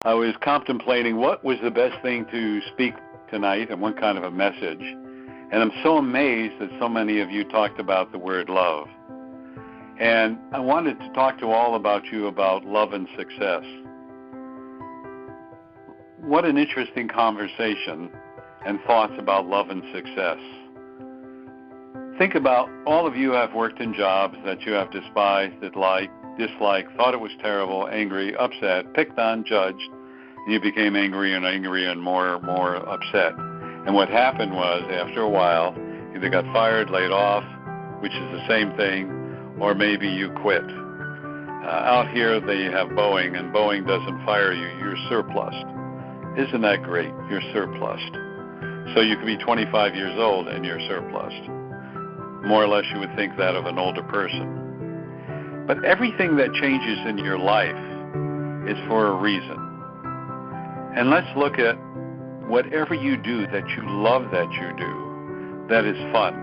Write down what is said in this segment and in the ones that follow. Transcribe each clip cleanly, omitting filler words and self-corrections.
I was contemplating what was the best thing to speak tonight and what kind of a message. And I'm so amazed that so many of you talked about the word love. And I wanted to talk to all about you about love and success. What an interesting conversation and thoughts about love and success. Think about all of you have worked in jobs that you have despised, disliked, thought it was terrible, angry, upset, picked on, judged, and you became angry and more upset. And what happened was, after a while, either got fired, laid off, which is the same thing, or maybe you quit. Out here they have Boeing, and Boeing doesn't fire you. You're surplused. Isn't that great? You're surplused. So you could be 25 years old and you're surplused. More or less you would think that of an older person. But everything that changes in your life is for a reason. And let's look at whatever you do that you love that you do, that is fun.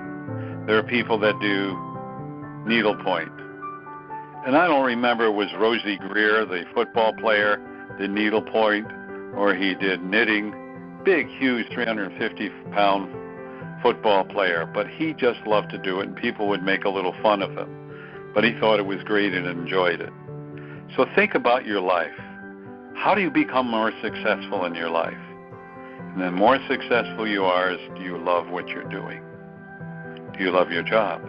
There are people that do needlepoint. And I don't remember it was Rosie Greer, the football player, did needlepoint, or he did knitting. Big, huge, 350-pound football player. But he just loved to do it, and people would make a little fun of him. But he thought it was great and enjoyed it. So think about your life. How do you become more successful in your life? And the more successful you are is, do you love what you're doing? Do you love your job?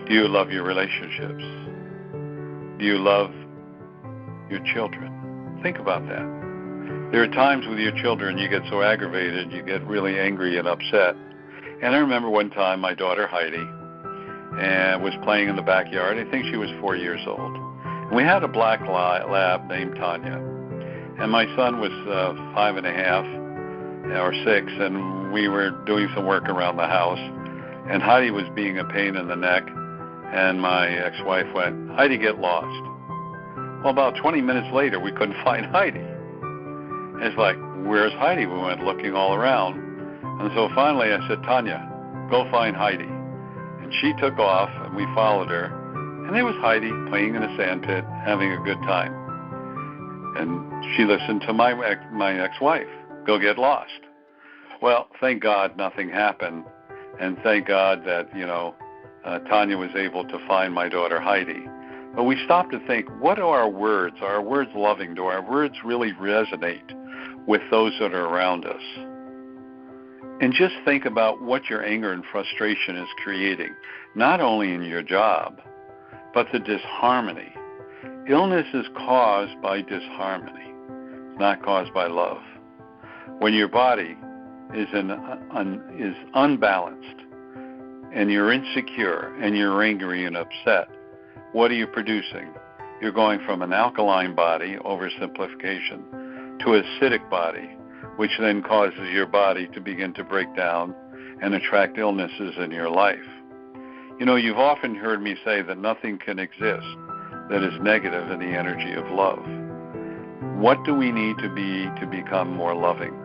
Do you love your relationships? Do you love your children? Think about that. There are times with your children you get so aggravated, you get really angry and upset. And I remember one time my daughter Heidi was playing in the backyard. I think she was 4 years old. And we had a black lab named Tanya. And my son was 5.5 or 6, and we were doing some work around the house. And Heidi was being a pain in the neck. And my ex-wife went, "Heidi, get lost." Well, about 20 minutes later, we couldn't find Heidi. And it's like, where's Heidi? We went looking all around. And so finally I said, "Tanya, go find Heidi." And she took off, and we followed her. And there was Heidi playing in a sand pit, having a good time. And she listened to my ex-wife, "Go get lost." Well, thank God nothing happened. And thank God that, Tanya was able to find my daughter Heidi. But we stopped to think, what are our words? Are our words loving? Do our words really resonate with those that are around us? And just think about what your anger and frustration is creating, not only in your job, but the disharmony. Illness is caused by disharmony. It's not caused by love. When your body is unbalanced, and you're insecure, and you're angry and upset, what are you producing? You're going from an alkaline body, oversimplification, to an acidic body, which then causes your body to begin to break down and attract illnesses in your life. You've often heard me say that nothing can exist that is negative in the energy of love. What do we need to be to become more loving?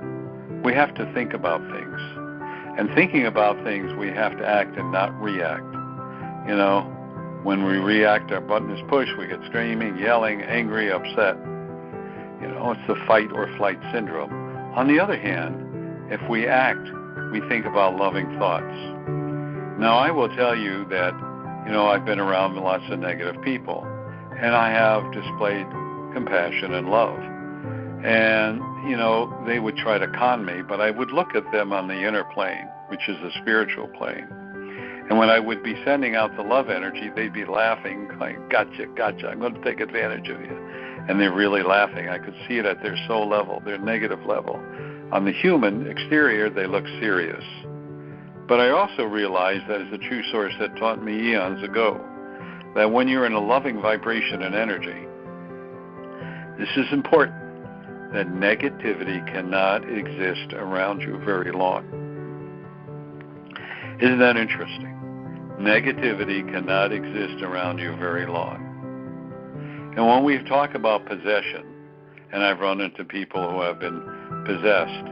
We have to think about things. And thinking about things, we have to act and not react. When we react, our button is pushed, we get screaming, yelling, angry, upset. It's the fight or flight syndrome. On the other hand, if we act, we think about loving thoughts. Now, I will tell you that, I've been around lots of negative people, and I have displayed compassion and love. And, they would try to con me, but I would look at them on the inner plane, which is the spiritual plane. And when I would be sending out the love energy, they'd be laughing, going, gotcha, I'm going to take advantage of you. And they're really laughing. I could see it at their soul level, their negative level. On the human exterior, they look serious. But I also realized that as a true source had taught me eons ago, that when you're in a loving vibration and energy, this is important, that negativity cannot exist around you very long. Isn't that interesting? Negativity cannot exist around you very long. And when we talk about possession, and I've run into people who have been possessed,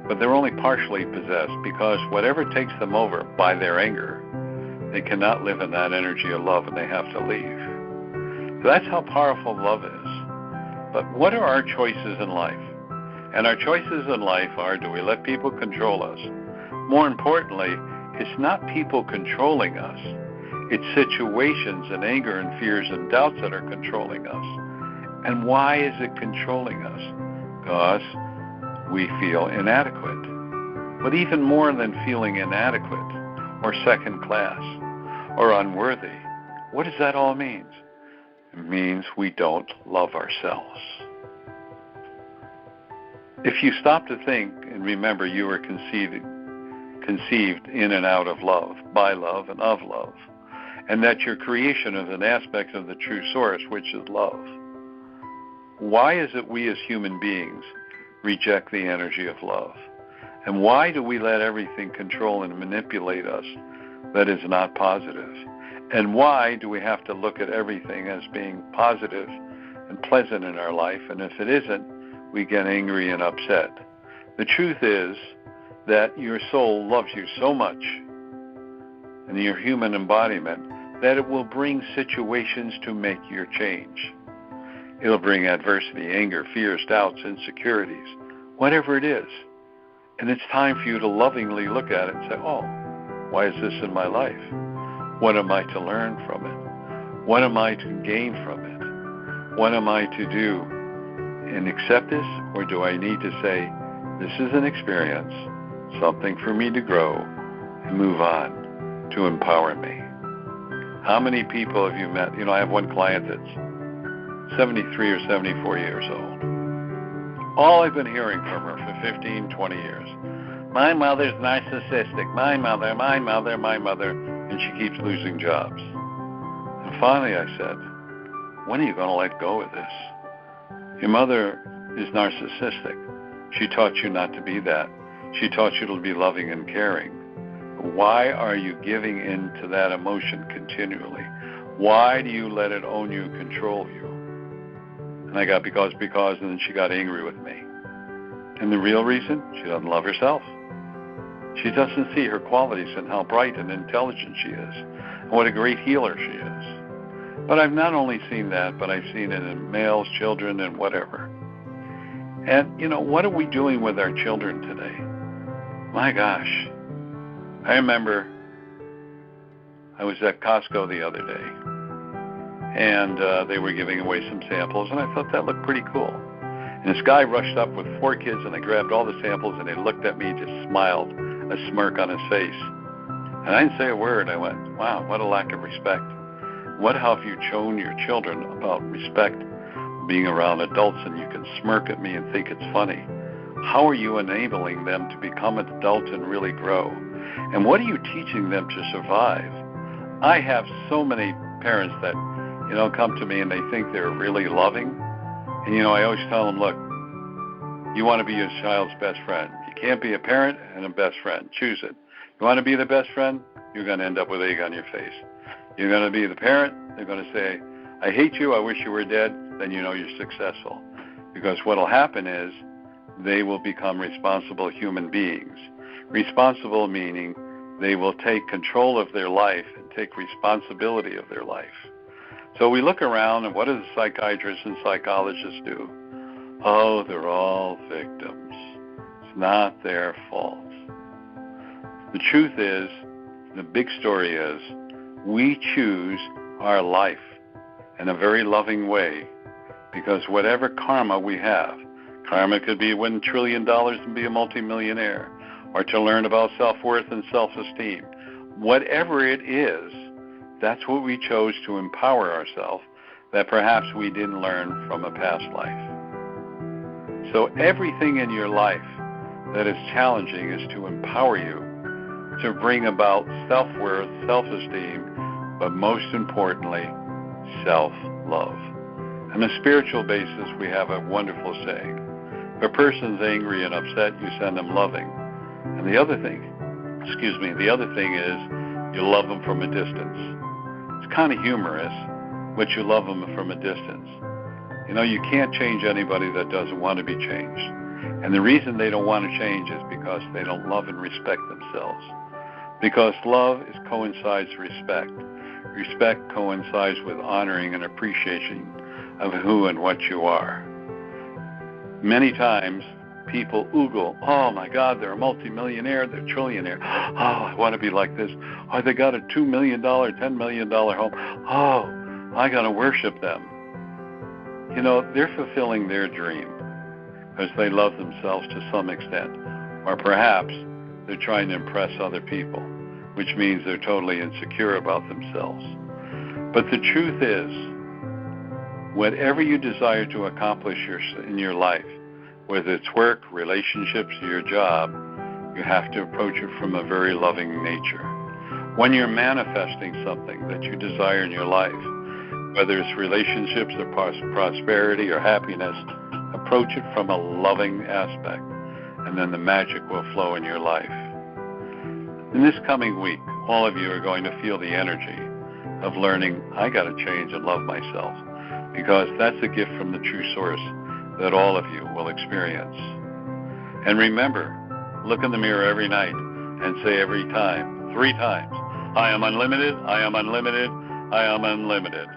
but they're only partially possessed because whatever takes them over by their anger, they cannot live in that energy of love and they have to leave. So that's how powerful love is. But what are our choices in life? And our choices in life are, do we let people control us? More importantly, it's not people controlling us. It's situations and anger and fears and doubts that are controlling us. And why is it controlling us? Because we feel inadequate. But even more than feeling inadequate or second class or unworthy, what does that all mean? It means we don't love ourselves. If you stop to think and remember you were conceived in and out of love, by love and of love, and that your creation is an aspect of the true source, which is love, why is it we as human beings reject the energy of love? And why do we let everything control and manipulate us that is not positive? And why do we have to look at everything as being positive and pleasant in our life? And if it isn't, we get angry and upset. The truth is that your soul loves you so much, and your human embodiment, that it will bring situations to make your change. It'll bring adversity, anger, fears, doubts, insecurities, whatever it is. And it's time for you to lovingly look at it and say, oh, why is this in my life? What am I to learn from it? What am I to gain from it? What am I to do? And accept this, or do I need to say, this is an experience, something for me to grow and move on to empower me? How many people have you met? I have one client that's 73 or 74 years old. All I've been hearing from her for 15, 20 years, my mother's narcissistic, my mother, and she keeps losing jobs. And finally I said, when are you going to let go of this? Your mother is narcissistic. She taught you not to be that. She taught you to be loving and caring. Why are you giving in to that emotion continually? Why do you let it own you, control you? And I got because, and then she got angry with me. And the real reason? She doesn't love herself. She doesn't see her qualities and how bright and intelligent she is, and what a great healer she is. But I've not only seen that, but I've seen it in males, children, and whatever. And, what are we doing with our children today? My gosh. I remember I was at Costco the other day, and they were giving away some samples, and I thought that looked pretty cool. And this guy rushed up with 4 kids, and they grabbed all the samples, and they looked at me, just smiled, a smirk on his face. And I didn't say a word. I went, wow, what a lack of respect. What have you shown your children about respect, being around adults, and you can smirk at me and think it's funny? How are you enabling them to become an adult and really grow? And what are you teaching them to survive? I have so many parents that, come to me and they think they're really loving. And, I always tell them, look, you want to be your child's best friend. You can't be a parent and a best friend. Choose it. You want to be the best friend? You're going to end up with egg on your face. You're going to be the parent. They're going to say, I hate you. I wish you were dead. Then you're successful. Because what will happen is they will become responsible human beings. Responsible meaning they will take control of their life and take responsibility of their life. So we look around, and what do the psychiatrists and psychologists do? Oh, they're all victims. It's not their fault. The truth is, the big story is, we choose our life in a very loving way, because whatever karma we have, karma could be $1 trillion and be a multimillionaire, or to learn about self-worth and self-esteem. Whatever it is, that's what we chose to empower ourselves, that perhaps we didn't learn from a past life. So everything in your life that is challenging is to empower you to bring about self-worth, self-esteem, but most importantly, self-love. On a spiritual basis, we have a wonderful saying. If a person's angry and upset, you send them loving. And the other thing is you love them from a distance. It's kind of humorous, but you love them from a distance. You can't change anybody that doesn't want to be changed. And the reason they don't want to change is because they don't love and respect themselves. Because love coincides with respect. Respect coincides with honoring and appreciation of who and what you are. Many times people oogle, oh my God, they're a multimillionaire, they're a trillionaire. Oh, I want to be like this. Oh, they got a $2 million, $10 million home. Oh, I got to worship them. You know, they're fulfilling their dream because they love themselves to some extent. Or perhaps they're trying to impress other people, which means they're totally insecure about themselves. But the truth is, whatever you desire to accomplish in your life, whether it's work, relationships, or your job, you have to approach it from a very loving nature. When you're manifesting something that you desire in your life, whether it's relationships or prosperity or happiness, approach it from a loving aspect, and then the magic will flow in your life. In this coming week, all of you are going to feel the energy of learning, I got to change and love myself, because that's a gift from the true source that all of you will experience. And remember, look in the mirror every night and say every time, 3 times, I am unlimited, I am unlimited, I am unlimited.